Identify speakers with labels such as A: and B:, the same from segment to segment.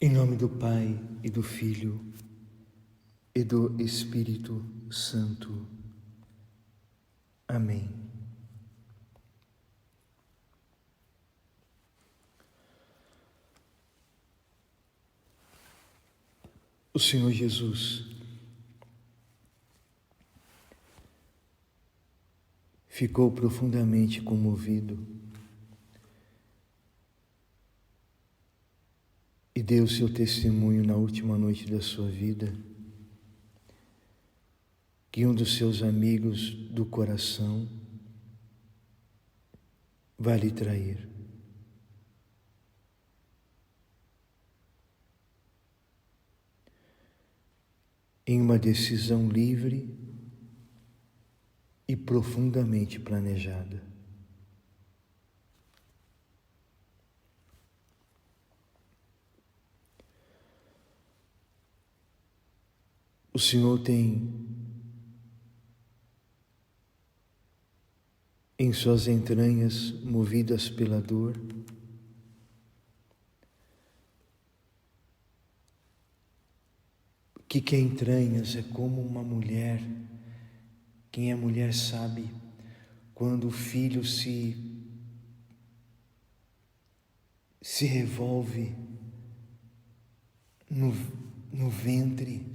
A: Em nome do Pai, e do Filho, e do Espírito Santo. Amém. O Senhor Jesus ficou profundamente comovido e deu seu testemunho na última noite da sua vida, que um dos seus amigos do coração vai lhe trair. Em uma decisão livre e profundamente planejada. O Senhor tem em suas entranhas, movidas pela dor, que entranhas é como uma mulher. Quem é mulher sabe, quando o filho se revolve no ventre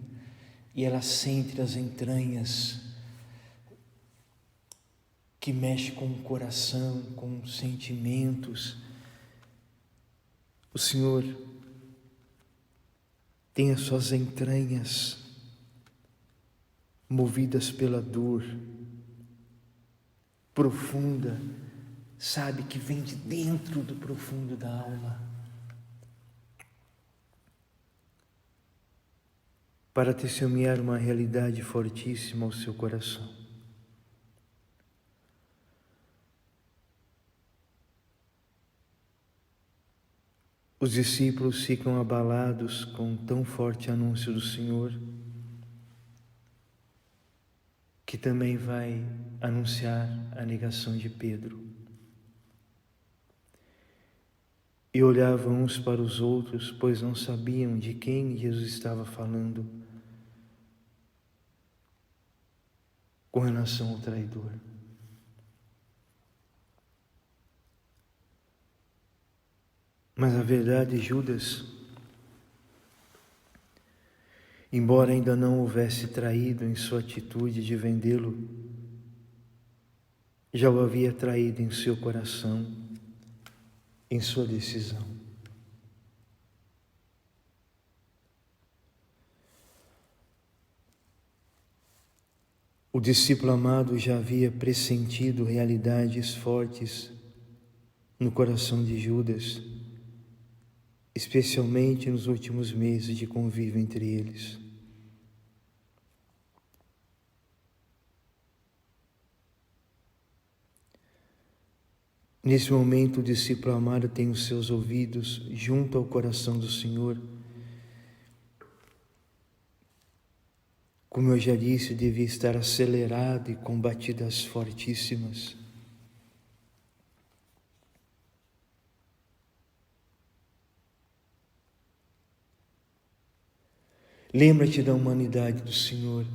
A: e ela sente as entranhas, que mexe com o coração, com os sentimentos. O Senhor tem as suas entranhas movidas pela dor profunda, sabe, que vem de dentro do profundo da alma, para testemunhar uma realidade fortíssima ao seu coração. Os discípulos ficam abalados com tão forte anúncio do Senhor, que também vai anunciar a negação de Pedro. E olhavam uns para os outros, pois não sabiam de quem Jesus estava falando com relação ao traidor. Mas a verdade, Judas, embora ainda não houvesse traído em sua atitude de vendê-lo, já o havia traído em seu coração, em sua decisão. O discípulo amado já havia pressentido realidades fortes no coração de Judas, especialmente nos últimos meses de convívio entre eles. Nesse momento, o discípulo amado tem os seus ouvidos junto ao coração do Senhor. Como eu já disse, devia estar acelerado e com batidas fortíssimas. Lembra-te da humanidade do Senhor.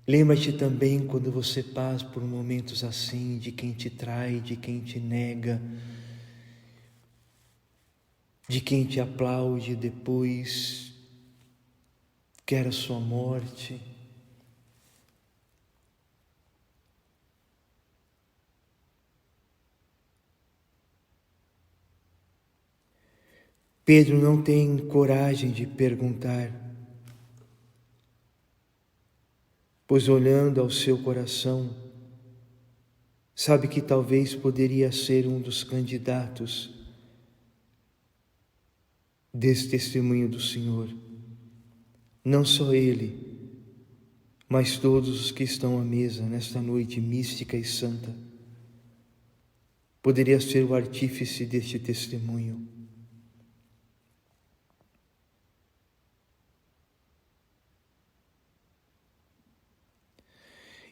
A: Lembra-te também quando você passa por momentos assim, de quem te trai, de quem te nega, de quem te aplaude, depois quer a sua morte. Pedro não tem coragem de perguntar, pois olhando ao seu coração, sabe que talvez poderia ser um dos candidatos desse testemunho do Senhor. Não só ele, mas todos os que estão à mesa nesta noite mística e santa, poderia ser o artífice deste testemunho.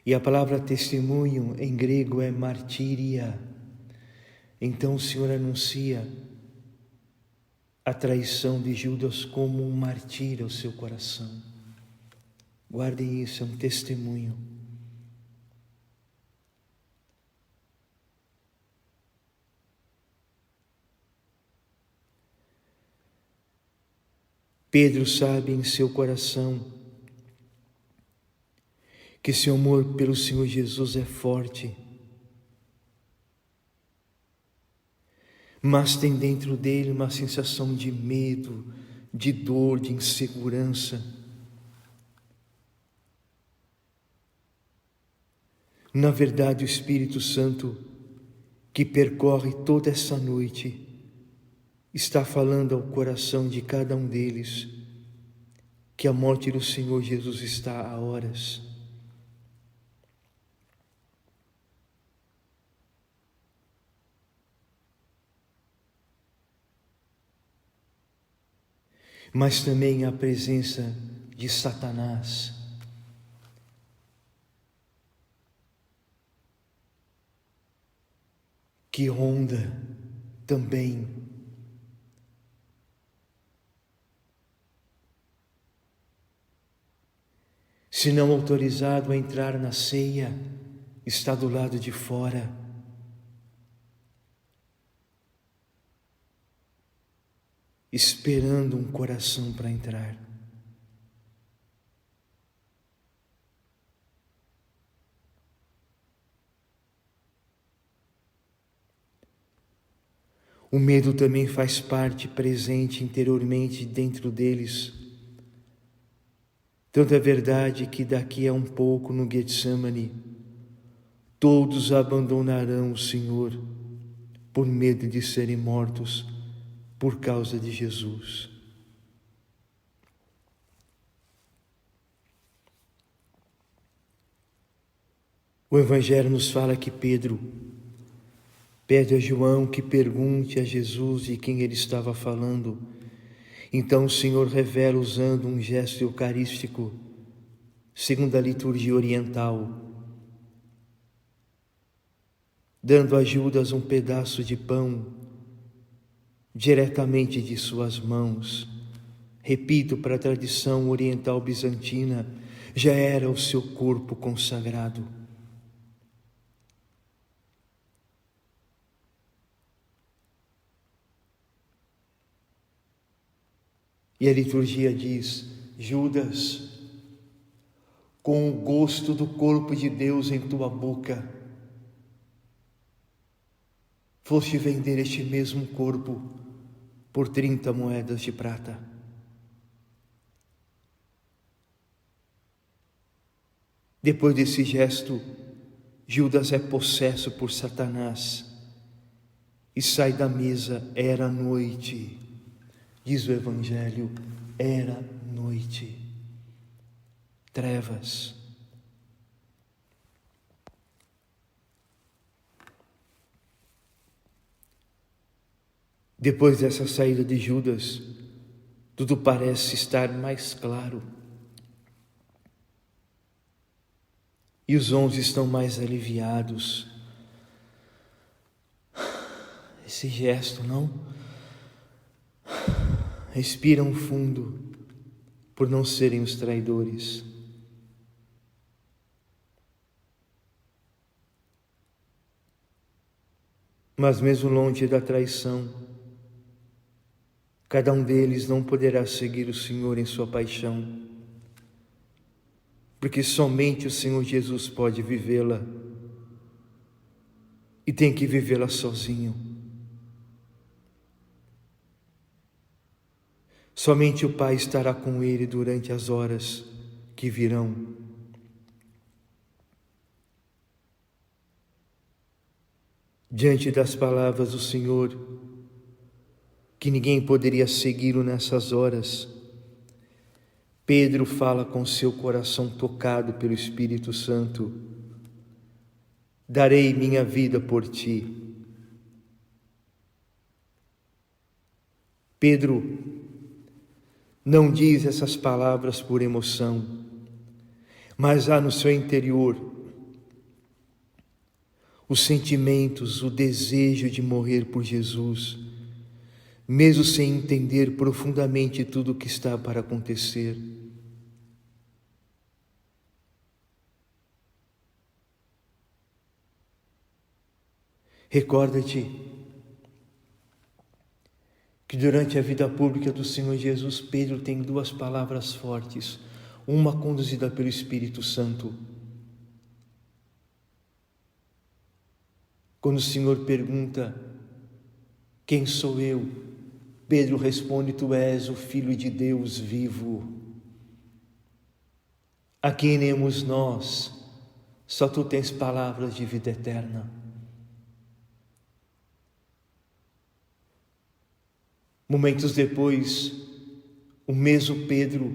A: E a palavra testemunho em grego é martíria. Então o Senhor anuncia a traição de Judas como um martírio ao seu coração. Guardem isso, é um testemunho. Pedro sabe em seu coração que seu amor pelo Senhor Jesus é forte, mas tem dentro dele uma sensação de medo, de dor, de insegurança. Na verdade, o Espírito Santo, que percorre toda essa noite, está falando ao coração de cada um deles que a morte do Senhor Jesus está a horas. Mas também a presença de Satanás, que ronda também. Se não autorizado a entrar na ceia, está do lado de fora. Esperando um coração para entrar. O medo também faz parte presente interiormente dentro deles. Tanto é verdade que daqui a um pouco no Getsemane, todos abandonarão o Senhor por medo de serem mortos por causa de Jesus. O Evangelho nos fala que Pedro pede a João que pergunte a Jesus de quem ele estava falando. Então o Senhor revela usando um gesto eucarístico, segundo a liturgia oriental, dando a Judas um pedaço de pão diretamente de suas mãos. Repito, para a tradição oriental bizantina, já era o seu corpo consagrado. E a liturgia diz: Judas, com o gosto do corpo de Deus em tua boca, foste vender este mesmo corpo por 30 moedas de prata. Depois desse gesto, Judas é possesso por Satanás e sai da mesa. Era noite. Diz o Evangelho, era noite, trevas. Depois dessa saída de Judas, tudo parece estar mais claro. E os 11 estão mais aliviados. Esse gesto, não? Respiram fundo por não serem os traidores. Mas mesmo longe da traição, cada um deles não poderá seguir o Senhor em sua paixão, porque somente o Senhor Jesus pode vivê-la e tem que vivê-la sozinho. Somente o Pai estará com ele durante as horas que virão. Diante das palavras do Senhor, que ninguém poderia segui-lo nessas horas, Pedro fala com seu coração tocado pelo Espírito Santo: darei minha vida por ti. Pedro não diz essas palavras por emoção, mas há no seu interior os sentimentos, o desejo de morrer por Jesus, mesmo sem entender profundamente tudo o que está para acontecer. Recorda-te que durante a vida pública do Senhor Jesus, Pedro tem duas palavras fortes, uma conduzida pelo Espírito Santo. Quando o Senhor pergunta: quem sou eu? Pedro responde: tu és o Filho de Deus vivo. A quem iremos nós? Só tu tens palavras de vida eterna. Momentos depois, o mesmo Pedro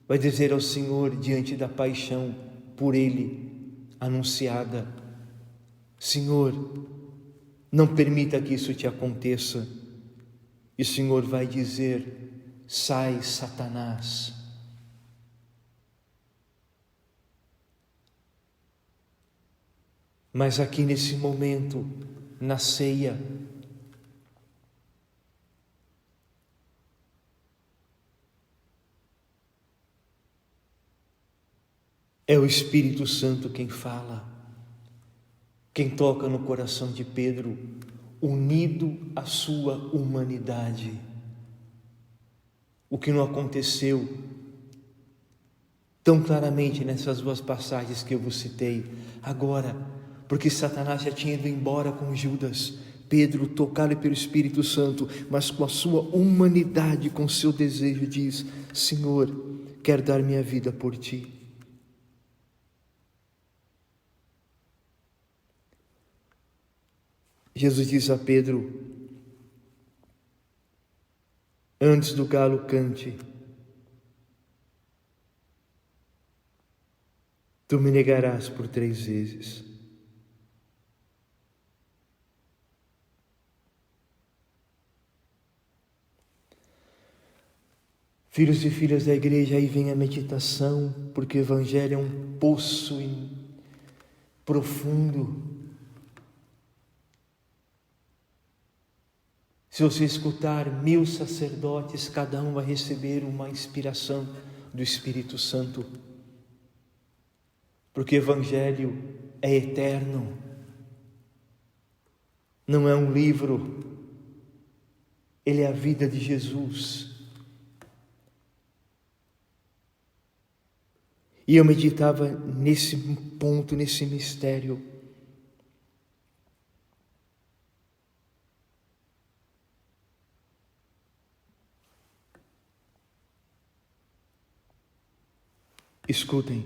A: vai dizer ao Senhor, diante da paixão por ele anunciada: Senhor, não permita que isso te aconteça. E o Senhor vai dizer: sai, Satanás. Mas aqui nesse momento, na ceia, é o Espírito Santo quem fala, quem toca no coração de Pedro, unido à sua humanidade. O que não aconteceu tão claramente nessas duas passagens que eu vos citei. Agora, porque Satanás já tinha ido embora com Judas, Pedro, tocado pelo Espírito Santo, mas com a sua humanidade, com o seu desejo, diz: Senhor, quero dar minha vida por ti. Jesus diz a Pedro: antes do galo cante, tu me negarás por 3 vezes. Filhos e filhas da igreja, aí vem a meditação, porque o Evangelho é um poço profundo. Se você escutar 1000 sacerdotes, cada um vai receber uma inspiração do Espírito Santo. Porque o Evangelho é eterno. Não é um livro. Ele é a vida de Jesus. E eu meditava nesse ponto, nesse mistério. Escutem.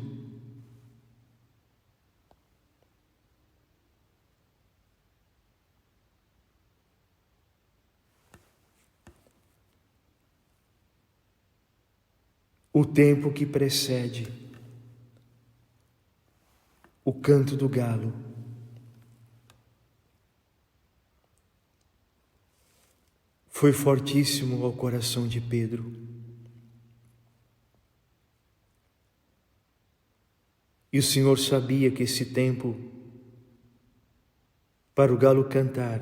A: O tempo que precede o canto do galo foi fortíssimo ao coração de Pedro. E o Senhor sabia que esse tempo para o galo cantar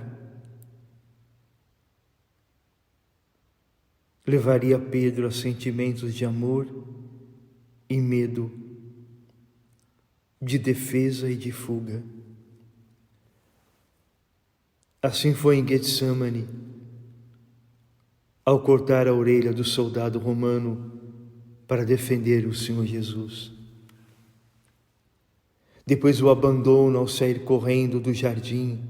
A: levaria Pedro a sentimentos de amor e medo, de defesa e de fuga. Assim foi em Getsemane, ao cortar a orelha do soldado romano para defender o Senhor Jesus. Depois o abandono ao sair correndo do jardim.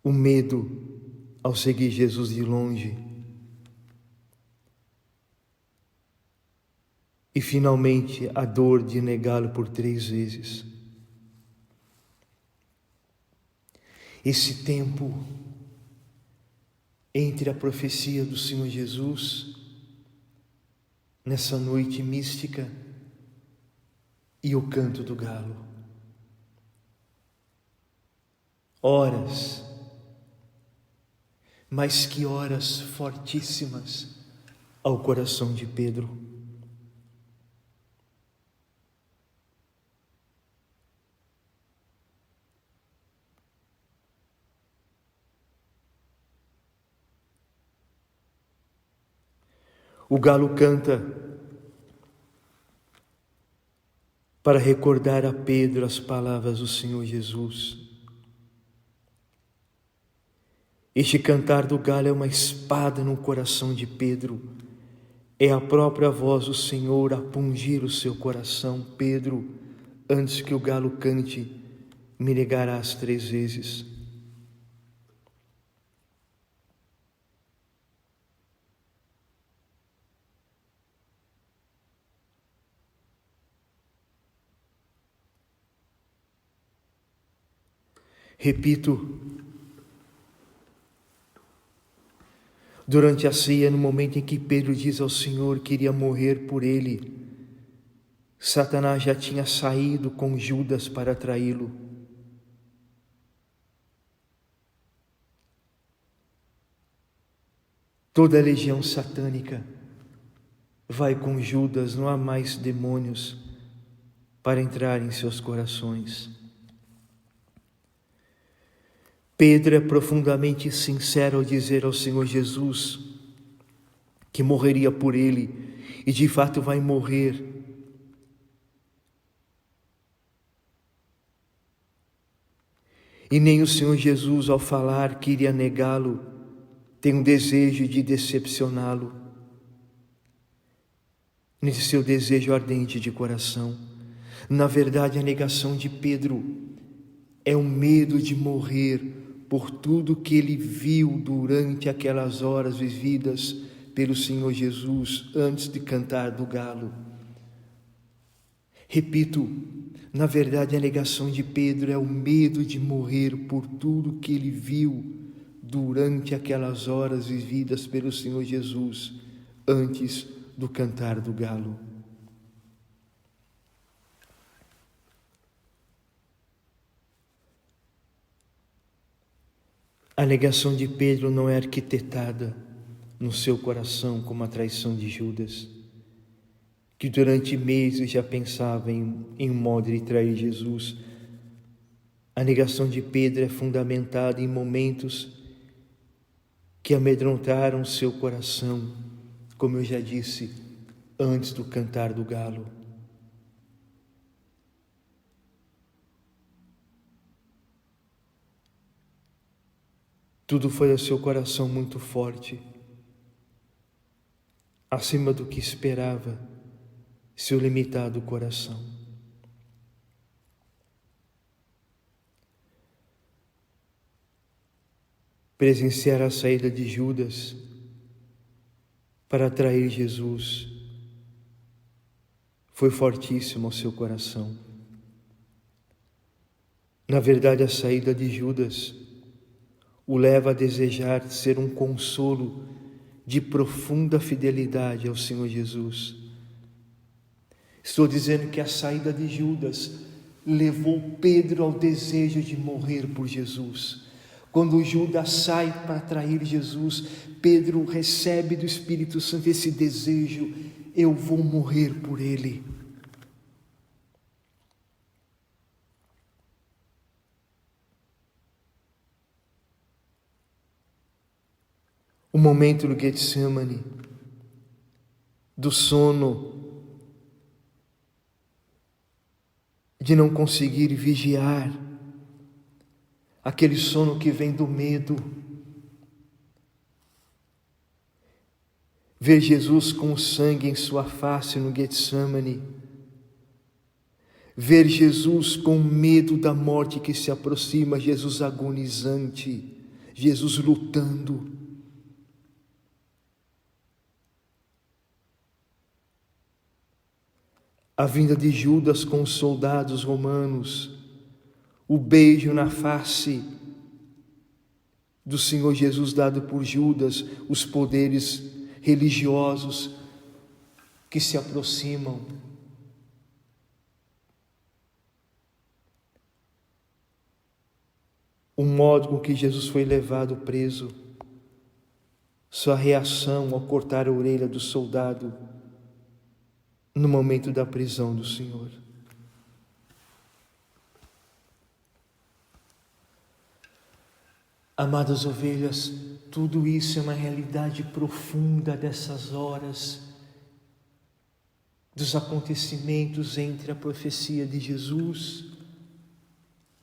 A: O medo ao seguir Jesus de longe. E finalmente a dor de negá-lo por 3 vezes. Esse tempo entre a profecia do Senhor Jesus, nessa noite mística, e o canto do galo. Horas, mas que horas fortíssimas ao coração de Pedro. O galo canta para recordar a Pedro as palavras do Senhor Jesus. Este cantar do galo é uma espada no coração de Pedro. É a própria voz do Senhor a pungir o seu coração. Pedro, antes que o galo cante, me negarás 3 vezes. Repito, durante a ceia, no momento em que Pedro diz ao Senhor que iria morrer por ele, Satanás já tinha saído com Judas para traí-lo. Toda a legião satânica vai com Judas, não há mais demônios para entrar em seus corações. Pedro é profundamente sincero ao dizer ao Senhor Jesus que morreria por ele e de fato vai morrer. E nem o Senhor Jesus, ao falar que iria negá-lo, tem um desejo de decepcioná-lo, nesse seu desejo ardente de coração. Na verdade, a negação de Pedro é o medo de morrer por tudo que ele viu durante aquelas horas vividas pelo Senhor Jesus antes de cantar do galo. Repito, na verdade a negação de Pedro é o medo de morrer por tudo que ele viu durante aquelas horas vividas pelo Senhor Jesus antes do cantar do galo. A negação de Pedro não é arquitetada no seu coração como a traição de Judas, que durante meses já pensava em um modo de trair Jesus. A negação de Pedro é fundamentada em momentos que amedrontaram seu coração, como eu já disse, antes do cantar do galo. Tudo foi ao seu coração muito forte, acima do que esperava seu limitado coração. Presenciar a saída de Judas para atrair Jesus foi fortíssimo ao seu coração. Na verdade, a saída de Judas o leva a desejar ser um consolo de profunda fidelidade ao Senhor Jesus. Estou dizendo que a saída de Judas levou Pedro ao desejo de morrer por Jesus. Quando Judas sai para trair Jesus, Pedro recebe do Espírito Santo esse desejo: eu vou morrer por ele. O momento do Getsemane, do sono, de não conseguir vigiar, aquele sono que vem do medo. Ver Jesus com o sangue em sua face no Getsemane. Ver Jesus com medo da morte que se aproxima, Jesus agonizante, Jesus lutando. A vinda de Judas com os soldados romanos, o beijo na face do Senhor Jesus dado por Judas, os poderes religiosos que se aproximam. O modo com que Jesus foi levado preso, sua reação ao cortar a orelha do soldado no momento da prisão do Senhor. Amadas ovelhas, tudo isso é uma realidade profunda dessas horas, dos acontecimentos entre a profecia de Jesus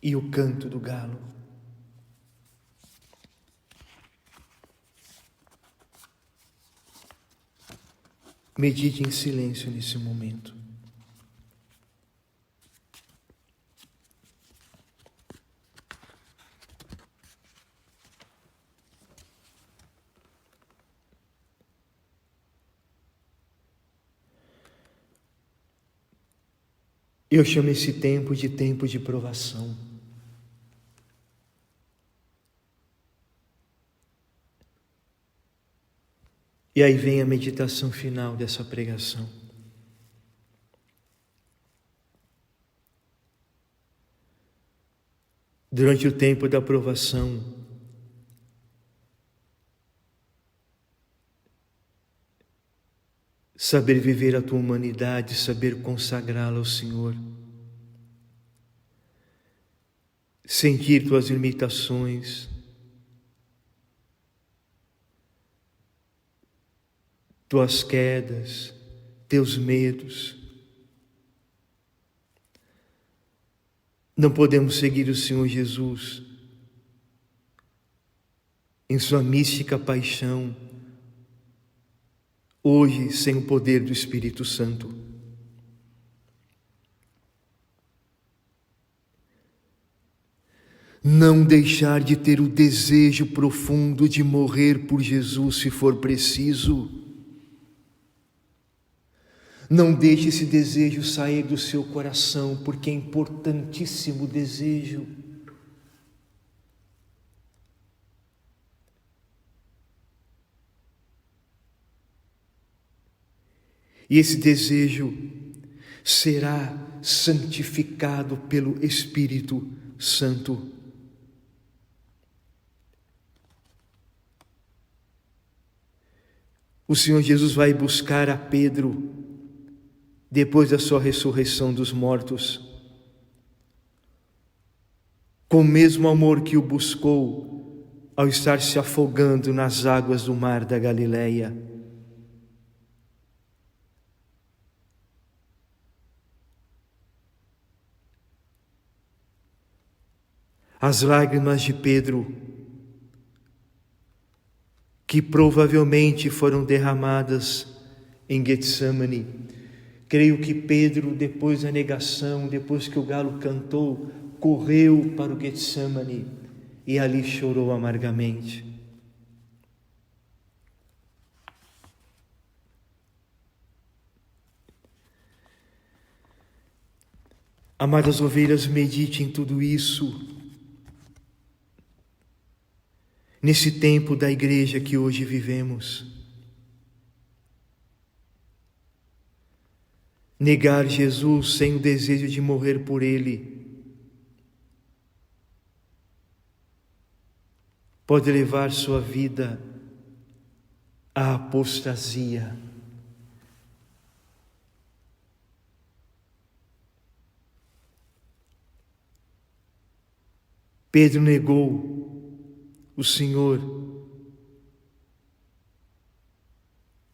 A: e o canto do galo. Medite em silêncio nesse momento. Eu chamo esse tempo de provação. E aí vem a meditação final dessa pregação. Durante o tempo da provação, saber viver a tua humanidade, saber consagrá-la ao Senhor, sentir tuas limitações, tuas quedas, teus medos. Não podemos seguir o Senhor Jesus em sua mística paixão, hoje sem o poder do Espírito Santo. Não deixar de ter o desejo profundo de morrer por Jesus se for preciso. Não deixe esse desejo sair do seu coração, porque é importantíssimo o desejo. E esse desejo será santificado pelo Espírito Santo. O Senhor Jesus vai buscar a Pedro depois da sua ressurreição dos mortos, com o mesmo amor que o buscou ao estar se afogando nas águas do mar da Galileia. As lágrimas de Pedro, que provavelmente foram derramadas em Getsemane. Creio que Pedro, depois da negação, depois que o galo cantou, correu para o Getsemane e ali chorou amargamente. Amadas ovelhas, medite em tudo isso, nesse tempo da igreja que hoje vivemos. Negar Jesus sem o desejo de morrer por Ele pode levar sua vida à apostasia. Pedro negou o Senhor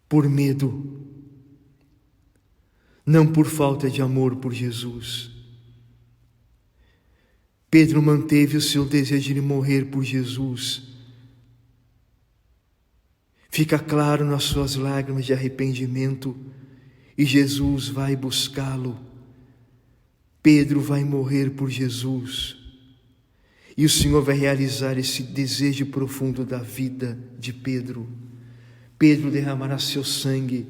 A: por medo, não por falta de amor por Jesus. Pedro manteve o seu desejo de morrer por Jesus. Fica claro nas suas lágrimas de arrependimento, e Jesus vai buscá-lo. Pedro vai morrer por Jesus, e o Senhor vai realizar esse desejo profundo da vida de Pedro. Pedro derramará seu sangue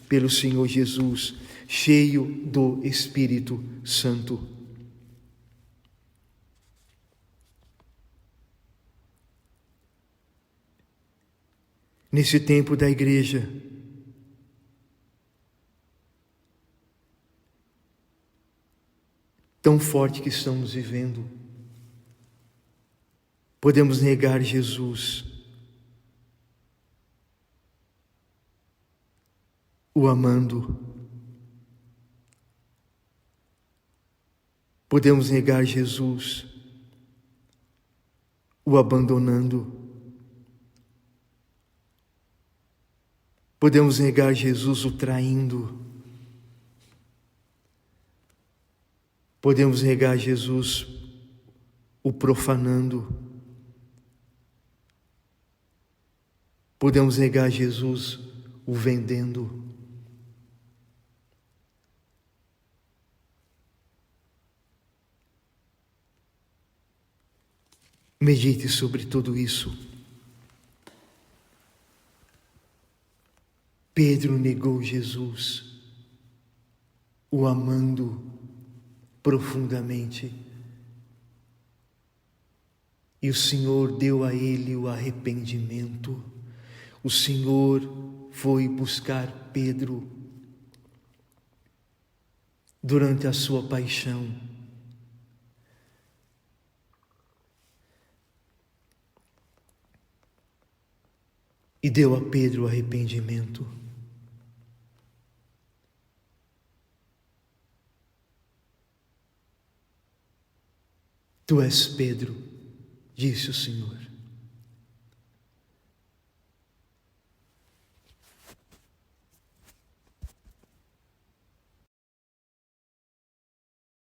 A: pelo Senhor Jesus, cheio do Espírito Santo. Nesse tempo da igreja, tão forte que estamos vivendo, podemos negar Jesus, o amando. Podemos negar Jesus, o abandonando. Podemos negar Jesus o traindo. Podemos negar Jesus o profanando. Podemos negar Jesus o vendendo. Medite sobre tudo isso. Pedro negou Jesus, o amando profundamente. E o Senhor deu a ele o arrependimento. O Senhor foi buscar Pedro durante a sua paixão. E deu a Pedro o arrependimento. Tu és Pedro, disse o Senhor.